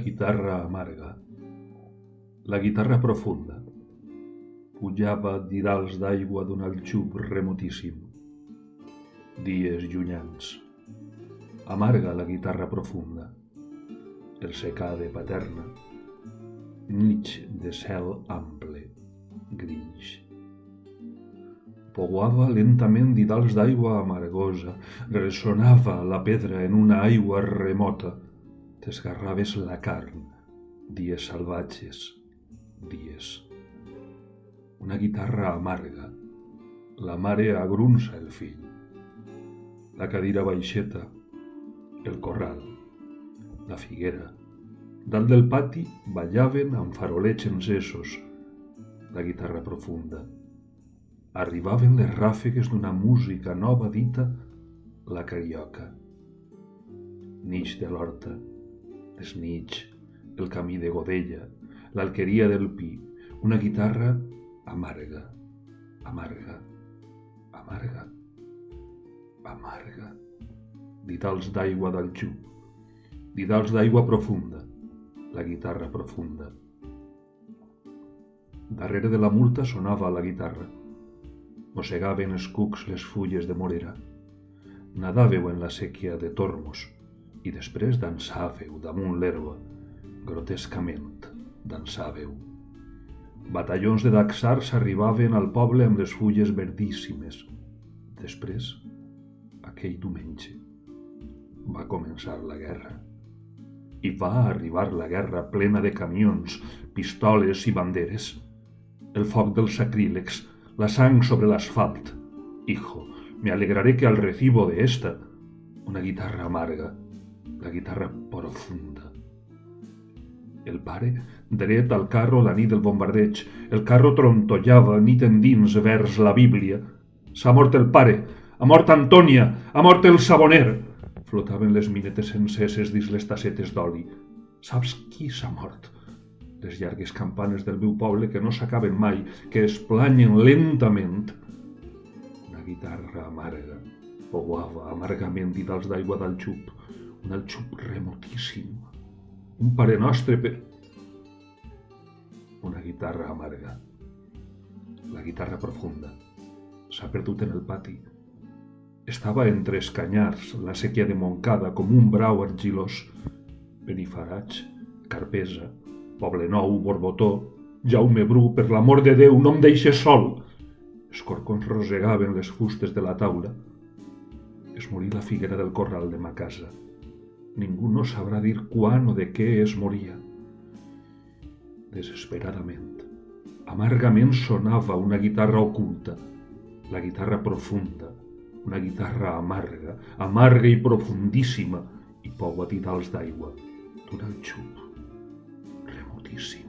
guitarra amarga, la guitarra profunda, pujava didals d'aigua d'un aljub remotíssim. Dies llunyans. Amarga la guitarra profunda, el secade paterna, nit de cel ample, grills. Pouava lentament didals d'aigua amargosa, ressonava la pedra en una aigua remota, t'esgarraves la carn, dies salvatges, dies. Una guitarra amarga, la mare agrunça el fill, la cadira baixeta, el corral, la figuera. Dalt del pati ballaven amb farolets encesos, la guitarra profunda. Arribaven les ràfegues d'una música nova dita la carioca. Nix de l'horta, les nits, el camí de Godella, l'alqueria del Pi, una guitarra amarga, amarga, amarga, amarga. Didals d'aigua d'aljub, didals d'aigua profunda, la guitarra profunda. Darrere de la murta sonava la guitarra. Mossegaven els cucs les fulles de morera. Nadàveu en la sèquia de tormos i després dansàveu damunt l'herba. Grotescament dansàveu. Batallons de daxars arribaven al poble amb les fulles verdíssimes. Després, aquell diumenge, va començar la guerra. I va arribar la guerra plena de camions, pistoles i banderes. El foc dels sacrílegs, la sang sobre l'asfalt. Hijo, me alegraré que al recibo de esta, una guitarra amarga, la guitarra profunda. El pare, dret al carro la nit del bombardeig, el carro trontollava nit endins vers la Bíblia. S'ha mort el pare, ha mort Antònia, ha mort el saboner. Flotaven les minetes enceses dins les tassetes d'oli. Saps qui s'ha mort? Les llargues campanes del meu poble que no s'acaben mai, que es planyen lentament. Una guitarra amarga pouava amargament didals d'aigua d'aljub, un aljub remotíssim, un pare nostre per... Una guitarra amarga, la guitarra profunda, s'ha perdut en el pati. Estava entre els canyars, la sèquia de Montcada, com un brau argilós. Benifaratx, Carpesa, Poblenou, Borbotó, Jaume Bru, per l'amor de Déu, no em deixes sol! Els corcons rosegaven les fustes de la taula. Es morí la figuera del corral de ma casa. Ningú no sabrà dir quan o de què es moria. Desesperadament, amargament sonava una guitarra oculta, la guitarra profunda, una guitarra amarga, amarga i profundíssima, i pou a didals d'aigua d'un aljub remotíssim.